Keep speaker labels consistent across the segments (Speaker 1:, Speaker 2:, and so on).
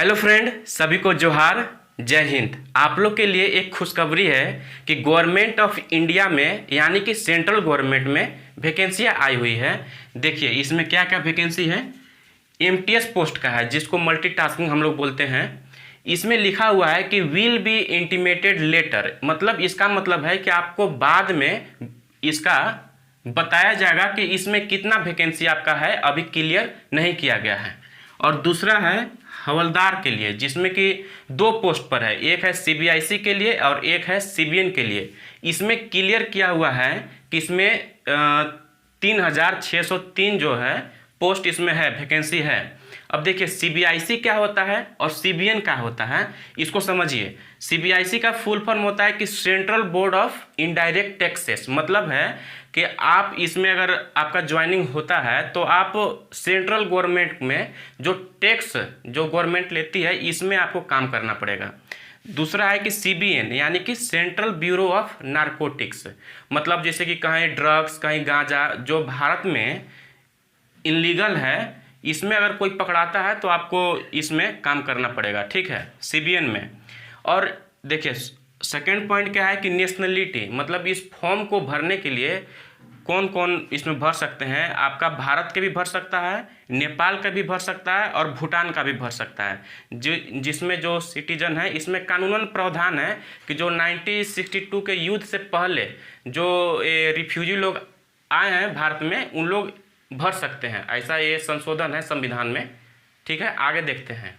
Speaker 1: Hello friend, सभी को जोहार, जय हिंद। आप लोग के लिए एक खुशखबरी है कि गवर्नमेंट ऑफ इंडिया में यानी कि सेंट्रल गवर्नमेंट में वैकेंसियाँ आई हुई है। देखिए इसमें क्या क्या वैकेंसी है। एमटीएस पोस्ट का है जिसको मल्टीटास्किंग हम लोग बोलते हैं। इसमें लिखा हुआ है कि विल बी इंटीमेटेड लेटर, मतलब इसका मतलब है कि आपको बाद में इसका बताया जाएगा कि इसमें कितना वैकेंसी आपका है, अभी क्लियर नहीं किया गया है। और दूसरा है हवलदार के लिए, जिसमें कि दो पोस्ट पर है, एक है सीबीआईसी के लिए और एक है सीबीएन के लिए। इसमें क्लियर किया हुआ है कि इसमें 3603 जो है पोस्ट इसमें है, वैकेंसी है। अब देखिए सीबीआईसी क्या होता है और सीबीएन क्या होता है, इसको समझिए। सीबीआईसी का फुल फॉर्म होता है कि central board of indirect taxes, मतलब है कि आप इसमें अगर आपका ज्वाइनिंग होता है तो आप सेंट्रल गवर्नमेंट में जो टैक्स जो गवर्नमेंट लेती है इसमें आपको काम करना पड़ेगा। दूसरा है कि सीबीएन यानी कि सेंट्रल ब्यूरो ऑफ नारकोटिक्स, मतलब जैसे कि कहीं ड्रग्स कहीं गांजा जो भारत में इनलीगल है, इसमें अगर कोई पकड़ाता है तो आपको इसमें काम करना पड़ेगा, ठीक है, सीबीएन में। और देखिए सेकेंड पॉइंट क्या है कि नेशनलिटी, मतलब इस फॉर्म को भरने के लिए कौन कौन इसमें भर सकते हैं। आपका भारत के भी भर सकता है, नेपाल का भी भर सकता है और भूटान का भी भर सकता है। जिसमें जो सिटीजन है, इसमें कानूनन प्रावधान है कि जो 1962 के युद्ध से पहले जो रिफ्यूजी लोग आए हैं भारत में, उन लोग भर सकते हैं। ऐसा ये संशोधन है संविधान में, ठीक है। आगे देखते हैं।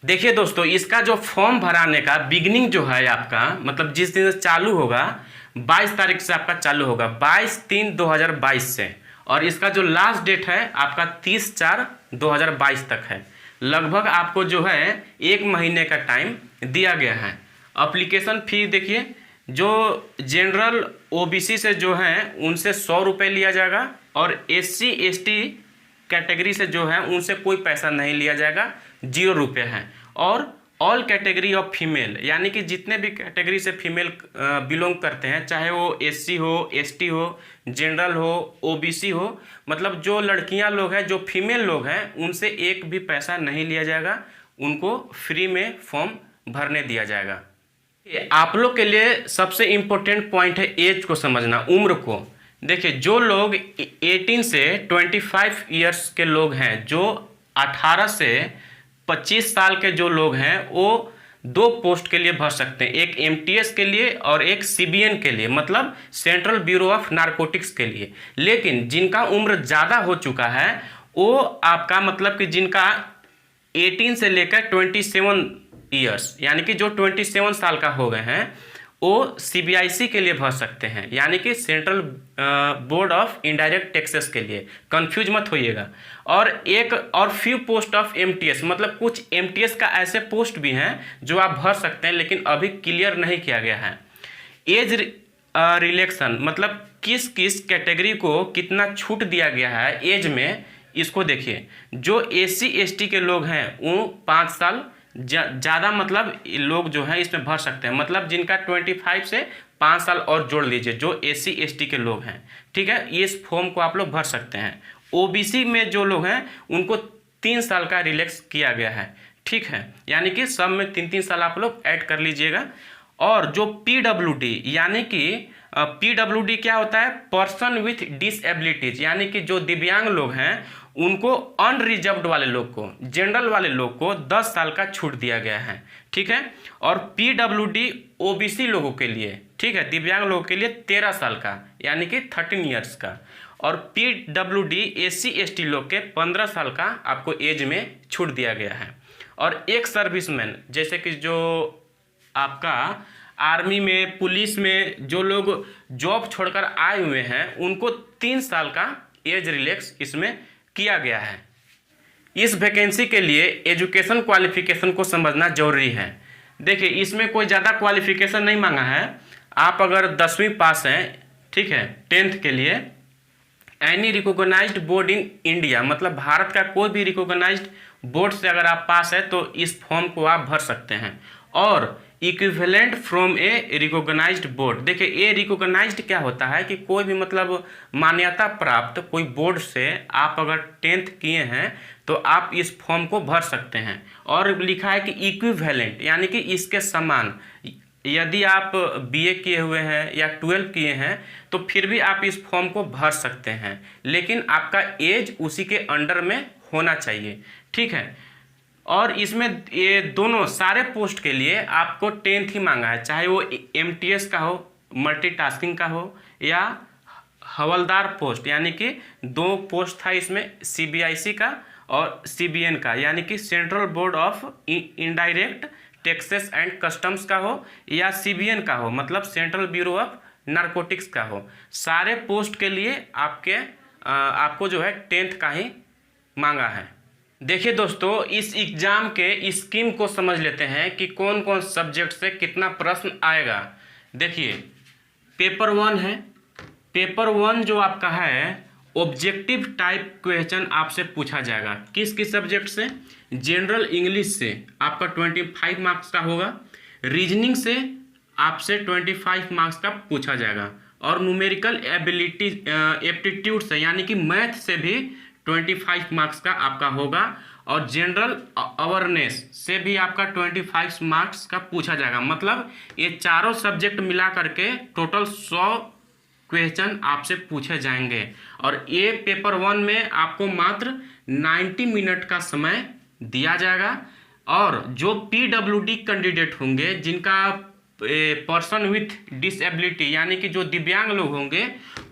Speaker 1: देखिए दोस्तों, इसका जो फॉर्म भराने का बिगनिंग जो है आपका, मतलब जिस दिन से चालू होगा 22 तारीख से आपका चालू होगा, 22/3/2022 से। और इसका जो लास्ट डेट है आपका 30/4/2022 तक है। लगभग आपको जो है 1 महीने का टाइम दिया गया है। अप्लीकेशन फी देखिए, जो जनरल ओबीसी से जो है उनसे 100 रुपये लिया जाएगा और एससी एसटी कैटेगरी से जो है उनसे कोई पैसा नहीं लिया जाएगा, 0 रुपये है। और ऑल कैटेगरी ऑफ फीमेल, यानी कि जितने भी कैटेगरी से फीमेल बिलोंग करते हैं, चाहे वो एससी हो, एसटी हो, जनरल हो, ओबीसी हो, मतलब जो लड़कियां लोग हैं, जो फीमेल लोग हैं, उनसे एक भी पैसा नहीं लिया जाएगा, उनको फ्री में फॉर्म भरने दिया जाएगा। आप लोग के लिए सबसे इम्पोर्टेंट पॉइंट है एज को समझना, उम्र को। देखिए जो लोग 18 से 25 ईयर्स के लोग हैं, जो 18 से 25 साल के जो लोग हैं, वो दो पोस्ट के लिए भर सकते हैं, एक एमटीएस के लिए और एक सीबीएन के लिए, मतलब सेंट्रल ब्यूरो ऑफ नारकोटिक्स के लिए। लेकिन जिनका उम्र ज़्यादा हो चुका है वो आपका, मतलब कि जिनका 18 से लेकर 27 ईयर्स, यानी कि जो 27 साल का हो गए हैं, वो सीबीआईसी के लिए भर सकते हैं, यानी कि central board of indirect taxes के लिए। कंफ्यूज मत होइएगा। और एक और फ्यू पोस्ट ऑफ एमटीएस, मतलब कुछ एमटीएस का ऐसे पोस्ट भी हैं जो आप भर सकते हैं, लेकिन अभी क्लियर नहीं किया गया है। एज रिलेक्शन, मतलब किस किस कैटेगरी को कितना छूट दिया गया है एज में, इसको देखिए। जो एससी एसटी के लोग हैं वो 5 साल ज़्यादा, मतलब लोग जो हैं इसमें भर सकते हैं, मतलब जिनका 25 से 5 साल और जोड़ लीजिए, जो एससी एसटी के लोग हैं, ठीक है, इस फॉर्म को आप लोग भर सकते हैं। ओबीसी में जो लोग हैं उनको 3 साल का रिलैक्स किया गया है, ठीक है, यानी कि सब में 3-3 साल आप लोग ऐड कर लीजिएगा। और जो पीडब्ल्यूडी, यानी कि पीडब्ल्यूडी क्या होता है, पर्सन विथ डिसएबिलिटीज, यानी कि जो दिव्यांग लोग हैं उनको अनरिजर्व्ड वाले लोग को, जनरल वाले लोग को 10 साल का छूट दिया गया है, ठीक है। और पीडब्ल्यूडी ओबीसी लोगों के लिए, ठीक है, दिव्यांग लोगों के लिए 13 साल का, यानी कि 13 ईयर्स का। और पीडब्ल्यूडी एससी एसटी लोग के 15 साल का आपको एज में छूट दिया गया है। और एक सर्विसमैन, जैसे कि जो आपका आर्मी में, पुलिस में जो लोग जॉब छोड़कर आए हुए हैं, उनको 3 साल का एज रिलैक्स इसमें किया गया है। इस वैकेंसी के लिए एजुकेशन क्वालिफिकेशन को समझना जरूरी है। देखिए इसमें कोई ज़्यादा क्वालिफिकेशन नहीं मांगा है। आप अगर 10वीं पास हैं, ठीक है, 10th के लिए any recognised board in India, मतलब भारत का कोई भी रिकॉग्नाइज्ड बोर्ड से अगर आप पास है तो इस फॉर्म को आप भर सकते हैं। और equivalent from a recognised board. देखिए ए रिकॉग्नाइज्ड क्या होता है कि कोई भी मतलब मान्यता प्राप्त कोई बोर्ड से आप अगर 10th किए हैं तो आप इस फॉर्म को भर सकते हैं। और लिखा है कि इक्विवेलेंट यानी कि इसके समान, यदि आप बीए किए हुए हैं या 12 किए हैं तो फिर भी आप इस फॉर्म को भर सकते हैं, लेकिन आपका एज उसी के अंडर में होना चाहिए। ठीक है, और इसमें ये दोनों सारे पोस्ट के लिए आपको 10th ही मांगा है, चाहे वो एमटीएस का हो, मल्टीटास्किंग का हो, या हवलदार पोस्ट, यानी कि 2 पोस्ट था इसमें, सीबीआईसी का और सीबीएन का, यानी कि central board of indirect taxes and customs का हो, या सीबीएन का हो मतलब सेंट्रल ब्यूरो ऑफ नारकोटिक्स का हो। सारे पोस्ट के लिए आपको जो है 10th का ही मांगा है। देखिए दोस्तों, इस एग्जाम के स्कीम को समझ लेते हैं कि कौन कौन सब्जेक्ट से कितना प्रश्न आएगा। देखिए पेपर 1 है, पेपर 1 जो आपका है ऑब्जेक्टिव टाइप क्वेश्चन आपसे पूछा जाएगा। किस किस सब्जेक्ट से? जनरल इंग्लिश से आपका 25 मार्क्स का होगा, रीजनिंग से आपसे 25 मार्क्स का पूछा जाएगा, और न्यूमेरिकल एबिलिटी एप्टीट्यूड से यानी कि मैथ से भी 25 मार्क्स का आपका होगा, और जनरल अवेयरनेस से भी आपका 25 मार्क्स का पूछा जाएगा। मतलब ये चारों सब्जेक्ट मिला करके टोटल 100 क्वेश्चन आपसे पूछे जाएंगे। और ये पेपर 1 में आपको मात्र 90 मिनट का समय दिया जाएगा, और जो पीडब्ल्यूडी कैंडिडेट होंगे जिनका पर्सन विथ डिसेबिलिटी यानी कि जो दिव्यांग लोग होंगे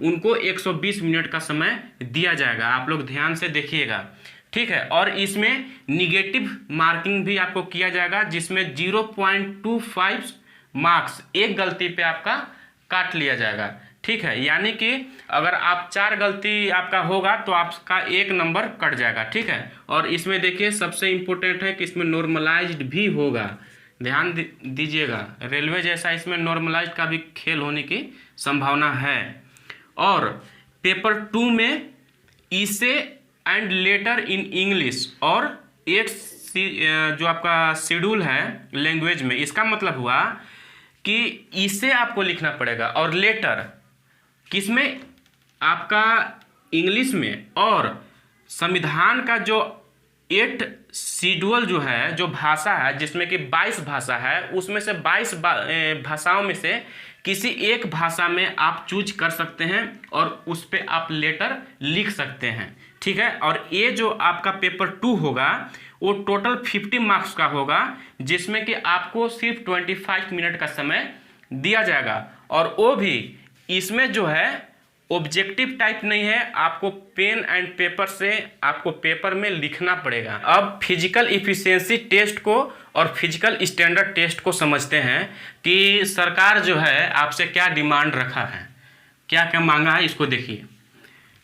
Speaker 1: उनको 120 मिनट का समय दिया जाएगा। आप लोग ध्यान से देखिएगा, ठीक है। और इसमें निगेटिव मार्किंग भी आपको किया जाएगा, जिसमें 0.25 मार्क्स एक गलती पे आपका काट लिया जाएगा, ठीक है। यानी कि अगर आप 4 गलती आपका होगा तो आपका 1 नंबर कट जाएगा, ठीक है। और इसमें देखिए सबसे इम्पोर्टेंट है कि इसमें नॉर्मलाइज्ड भी होगा, ध्यान दीजिएगा। रेलवे जैसा इसमें नॉर्मलाइज्ड का भी खेल होने की संभावना है। और पेपर 2 में इसे एंड लेटर इन इंग्लिश और 8 जो आपका शेड्यूल है लैंग्वेज में, इसका मतलब हुआ कि इसे आपको लिखना पड़ेगा, और लेटर किसमें? आपका इंग्लिश में। और संविधान का जो 8 शेड्यूल जो है, जो भाषा है जिसमें कि 22 भाषा है, उसमें से 22 भाषाओं में से किसी एक भाषा में आप चूज कर सकते हैं और उस पर आप लेटर लिख सकते हैं, ठीक है। और ये जो आपका पेपर 2 होगा वो टोटल 50 मार्क्स का होगा, जिसमें कि आपको सिर्फ 25 मिनट का समय दिया जाएगा। और वो भी इसमें जो है ऑब्जेक्टिव टाइप नहीं है, आपको पेन एंड पेपर से आपको पेपर में लिखना पड़ेगा। अब फिजिकल इफिशिएंसी टेस्ट को और फिजिकल स्टैंडर्ड टेस्ट को समझते हैं कि सरकार जो है आपसे क्या डिमांड रखा है, क्या क्या मांगा है, इसको देखिए।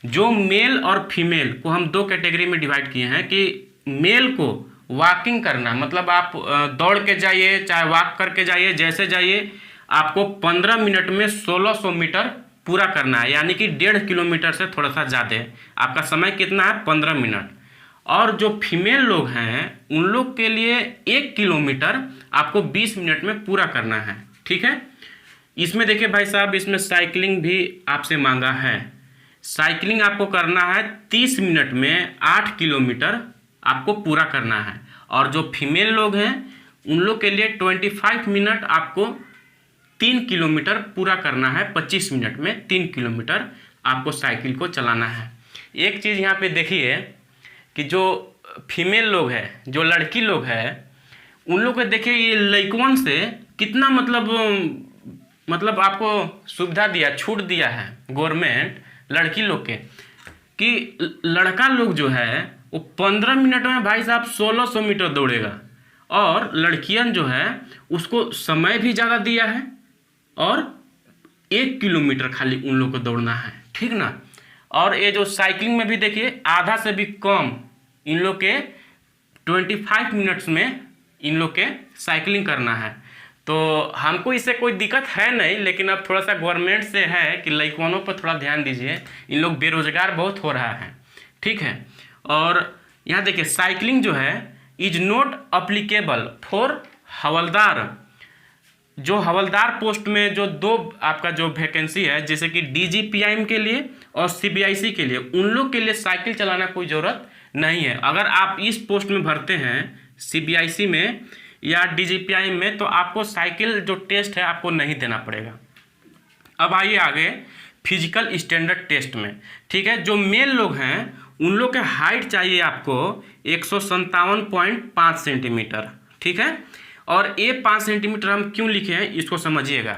Speaker 1: जो मेल और फीमेल को हम 2 कैटेगरी में डिवाइड किए हैं कि मेल को वॉकिंग करना, मतलब आप दौड़ के जाइए चाहे वॉक करके जाइए, जैसे जाइए, आपको 15 मिनट में 1600 मीटर पूरा करना है, यानी कि 1.5 किलोमीटर से थोड़ा सा ज़्यादा। आपका समय कितना है? 15 मिनट। और जो फीमेल लोग हैं उन लोग के लिए 1 किलोमीटर आपको 20 मिनट में पूरा करना है, ठीक है। इसमें देखिए भाई साहब, इसमें साइकिलिंग भी आपसे मांगा है। साइकिलिंग आपको करना है 30 मिनट में 8 किलोमीटर आपको पूरा करना है। और जो फीमेल लोग हैं उन लोग के लिए 25 मिनट आपको 3 किलोमीटर पूरा करना है। 25 मिनट में 3 किलोमीटर आपको साइकिल को चलाना है। एक चीज़ यहाँ पे देखिए कि जो फीमेल लोग हैं, जो लड़की लोग हैं, उन लोग को देखिए ये लड़कवन से कितना मतलब आपको सुविधा दिया, छूट दिया है गवर्नमेंट लड़की लोग के, कि लड़का लोग जो है वो 15 मिनट में भाई साहब 1600 मीटर दौड़ेगा, और लड़कियां जो है उसको समय भी ज़्यादा दिया है, और 1 किलोमीटर खाली उन लोग को दौड़ना है, ठीक ना। और ये जो साइकिलिंग में भी देखिए आधा से भी कम इन लोग के 25 मिनट्स में इन लोग के साइकिलिंग करना है। तो हमको इससे कोई दिक्कत है नहीं, लेकिन अब थोड़ा सा गवर्नमेंट से है कि लड़कियों पर थोड़ा ध्यान दीजिए, इन लोग बेरोजगार बहुत हो रहा है, ठीक है। और यहाँ देखिए साइकिलिंग जो है इज नॉट अप्लीकेबल फॉर हवलदार जो हवलदार पोस्ट में जो दो आपका जो वैकेंसी है, जैसे कि डीजीपीआईएम के लिए और सीबीआईसी के लिए, उन लोग के लिए साइकिल चलाना कोई ज़रूरत नहीं है। अगर आप इस पोस्ट में भरते हैं सीबीआईसी में या डीजीपीआईएम में, तो आपको साइकिल जो टेस्ट है आपको नहीं देना पड़ेगा। अब आइए आगे फिजिकल स्टैंडर्ड टेस्ट में। ठीक है, जो मेल लोग हैं उन लोग के हाइट चाहिए आपको 157.5 सेंटीमीटर। ठीक है, और ये 5 सेंटीमीटर हम क्यों लिखे हैं इसको समझिएगा।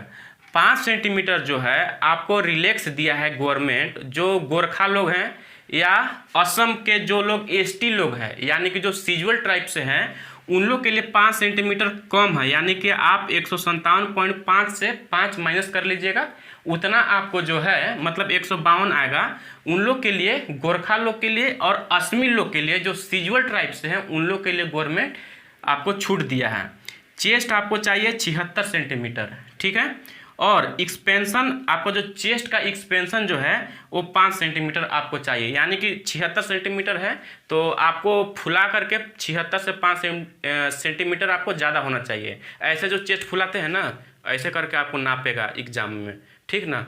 Speaker 1: 5 सेंटीमीटर जो है आपको रिलैक्स दिया है गवर्नमेंट, जो गोरखा लोग हैं या असम के जो लोग एसटी लोग हैं, यानी कि जो सीजुअल ट्राइब से हैं, उन लोग के लिए 5 सेंटीमीटर कम है। यानी कि आप 157.5 से 5 माइनस कर लीजिएगा, उतना आपको जो है मतलब 152 आएगा। उन लोग के लिए, गोरखा लोग के लिए और असमी लोग के लिए जो सीजुअल ट्राइब से हैं, उन लोग के लिए गवर्नमेंट आपको छूट दिया है। चेस्ट आपको चाहिए 76 सेंटीमीटर। ठीक है, और एक्सपेंशन, आपका जो चेस्ट का एक्सपेंशन जो है वो 5 सेंटीमीटर आपको चाहिए। यानी कि 76 सेंटीमीटर है तो आपको फुला करके 76 से 5 सेंटीमीटर आपको ज़्यादा होना चाहिए। ऐसे जो चेस्ट फुलाते हैं ना, ऐसे करके आपको नापेगा एग्जाम में। ठीक ना,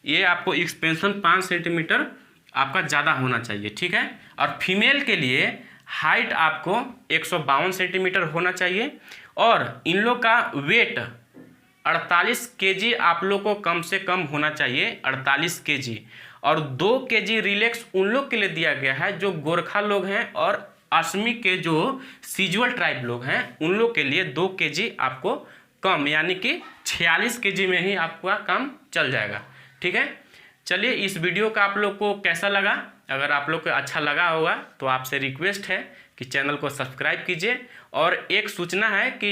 Speaker 1: ये आपको एक्सपेंशन 5 सेंटीमीटर आपका ज़्यादा होना चाहिए। ठीक है, और फीमेल के लिए हाइट आपको 152 सेंटीमीटर होना चाहिए, और इन लोग का वेट 48 केजी आप लोग को कम से कम होना चाहिए, 48 केजी। और 2 केजी रिलैक्स उन लोग के लिए दिया गया है जो गोरखा लोग हैं और असमी के जो सीजुअल ट्राइब लोग हैं, उन लोग के लिए 2 केजी आपको कम, यानी कि 46 केजी में ही आपका काम चल जाएगा। ठीक है, चलिए इस वीडियो का आप लोग को कैसा लगा? अगर आप लोग को अच्छा लगा होगा तो आपसे रिक्वेस्ट है कि चैनल को सब्सक्राइब कीजिए। और एक सूचना है कि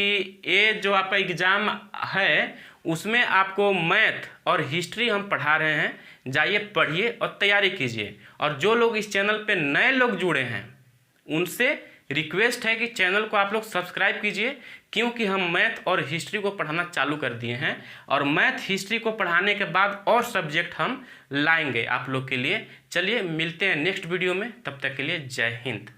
Speaker 1: ये जो आपका एग्ज़ाम है उसमें आपको मैथ और हिस्ट्री हम पढ़ा रहे हैं, जाइए पढ़िए और तैयारी कीजिए। और जो लोग इस चैनल पे नए लोग जुड़े हैं उनसे रिक्वेस्ट है कि चैनल को आप लोग सब्सक्राइब कीजिए, क्योंकि हम मैथ और हिस्ट्री को पढ़ाना चालू कर दिए हैं, और मैथ हिस्ट्री को पढ़ाने के बाद और सब्जेक्ट हम लाएंगे आप लोग के लिए। चलिए मिलते हैं नेक्स्ट वीडियो में, तब तक के लिए जय हिंद।